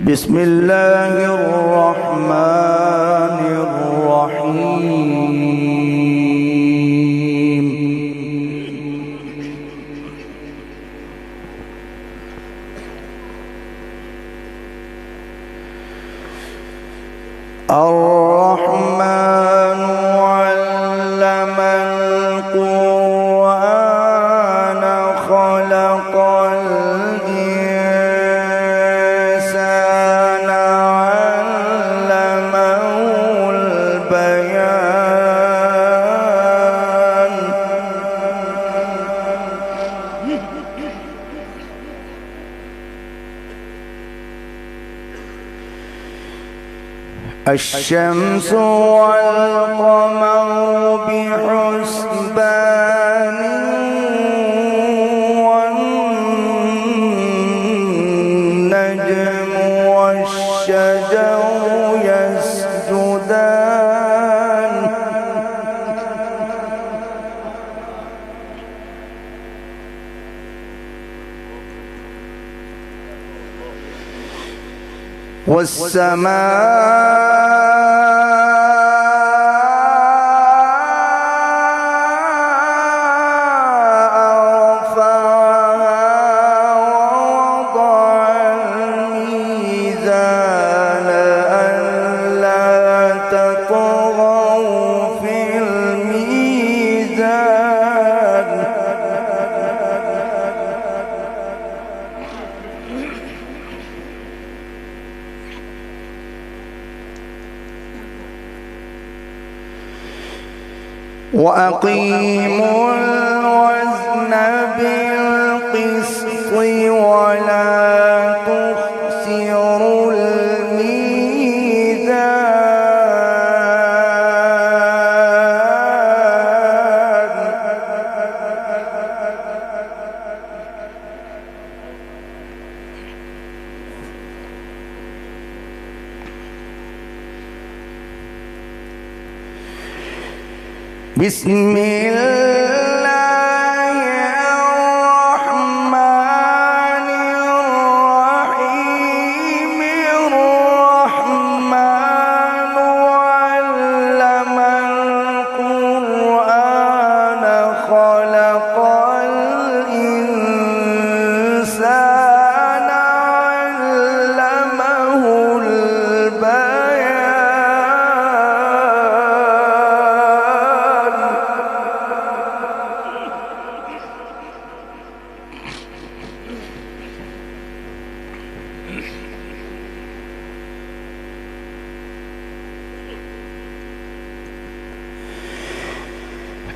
بسم الله الرحمن الرحيم. الرحمن علم القرآن خلق الإنسان علمه البيان. الشمس والقمر بحسبان والنجم والشجر يسجدان وأقيموا الوزن بالقسط ولا تخسروا الميزان. بسم الله الرحمن الرحيم. الرحمن علم القرآن خلق الإنسان علمه البيان.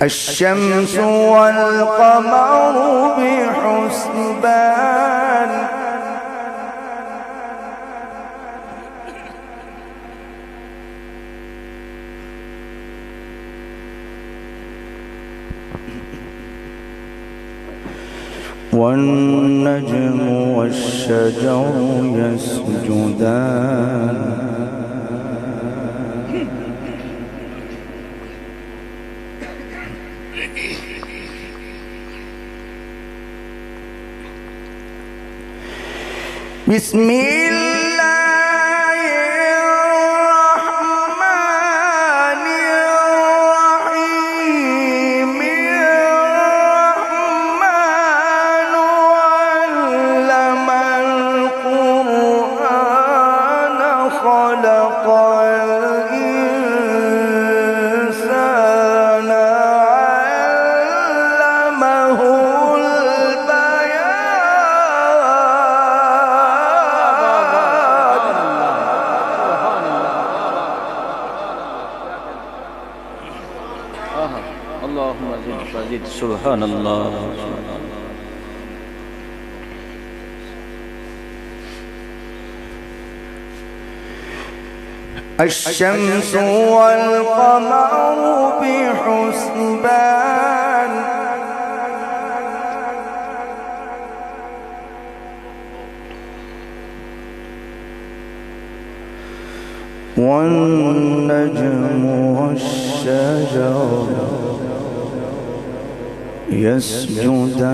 الشمس والقمر بحسبان والنجم والشجر يسجدان. بسم الله الرحمن الرحيم. الرحمن علم القرآن خلق الإنسان علمه اللهم زد فزد. سبحان الله. الشمس والقمر بحسبان والنجم والشجر يسجدان.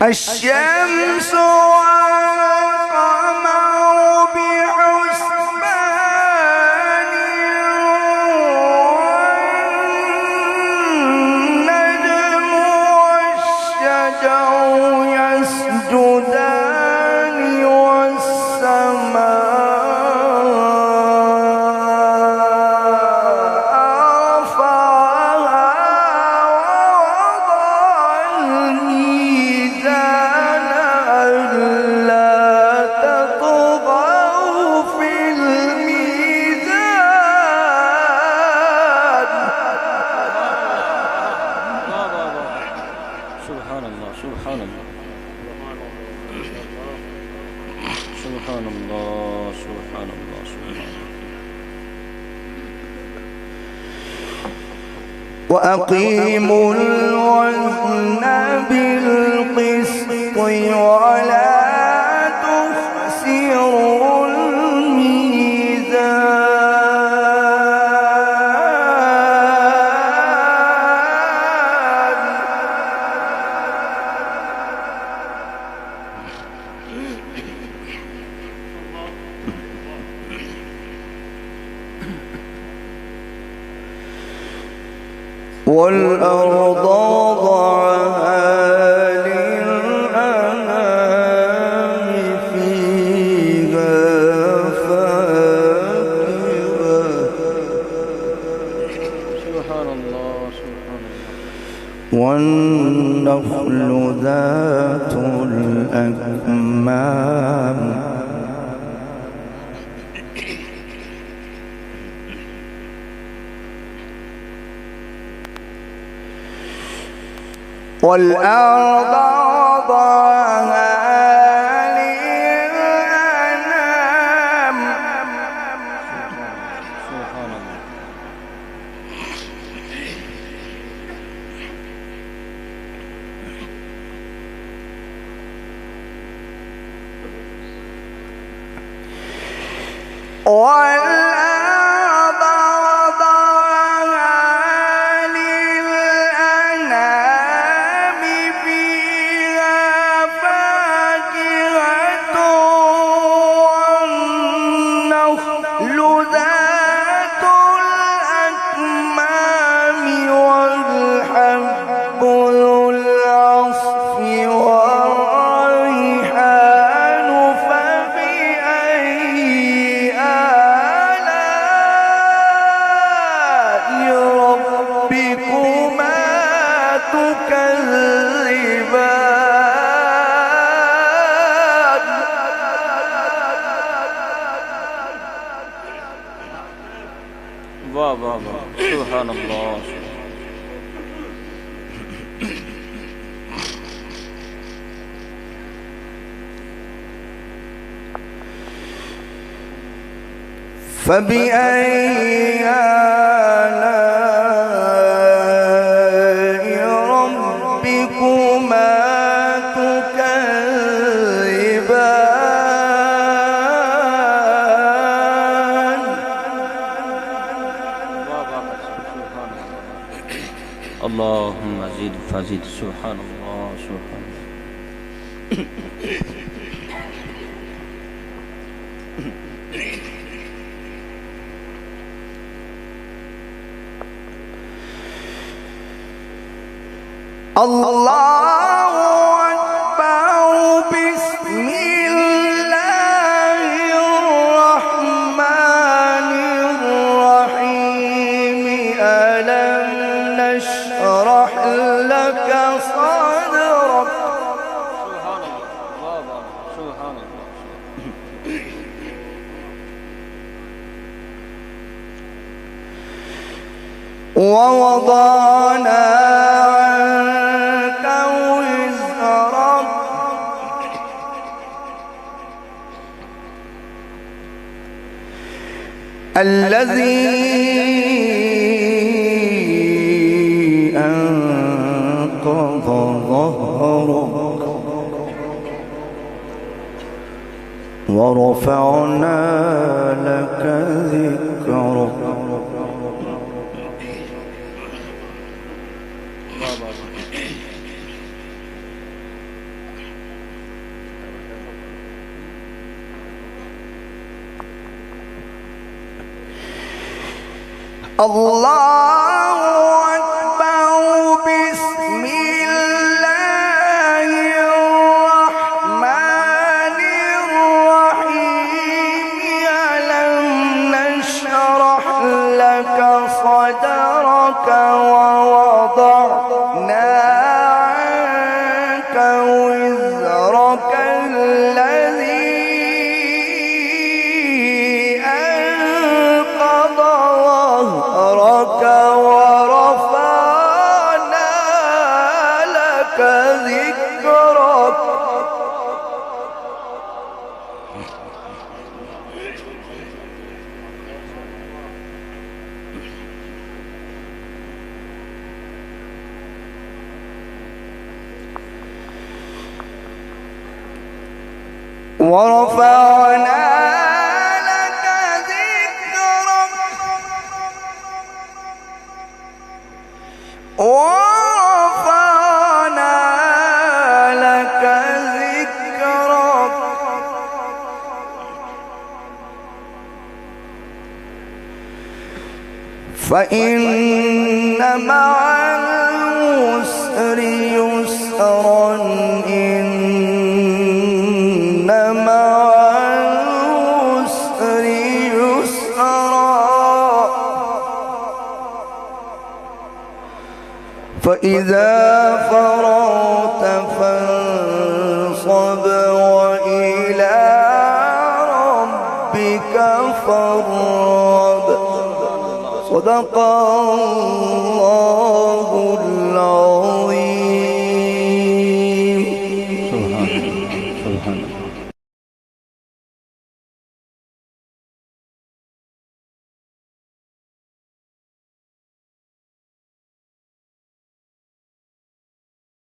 الشمس والقمر بحسبان والنجم والشجر يسجدان والسماء وأقيموا الوزن بالقسط ولا تخسروا الميزان والأرض وضعها للأنام فيها فاكهة سبحان الله سبحان الله والنخل ذات الأكمام والأرض وضعها للأنام سبحان الله والأرض وضعها للأنام فيها فاكهة والنخل ذات الأكمام والحب ذو العصف والريحان فبأي آلاء ربكما تكذبان واہ واہ واہ سبحان اللہ فبأي آلاء ربكما تكذبان اللهم زد فزد سبحان الله سبحان الله الله أكبر بسم الله الرحمن الرحيم ألم نشرح لك صدرك سبحان الله سبحان الله ووضعنا عنك وزرك الذي أنقض ظهرك ورفعنا لك ذكرك الله أكبر بسم الله الرحمن الرحيم ألم نشرح لك صدرك ووضعنا عنك وزرك الذي أنقض ظهرك ورفعنا لك ذكرك ورفعنا لك ذكرك ورفعنا لك ذكرك فإن مع العسر يسرا إن مع العسر يسرا فإذا فرغت فانصب وإلى ربك فارغب صدق الله العظيم.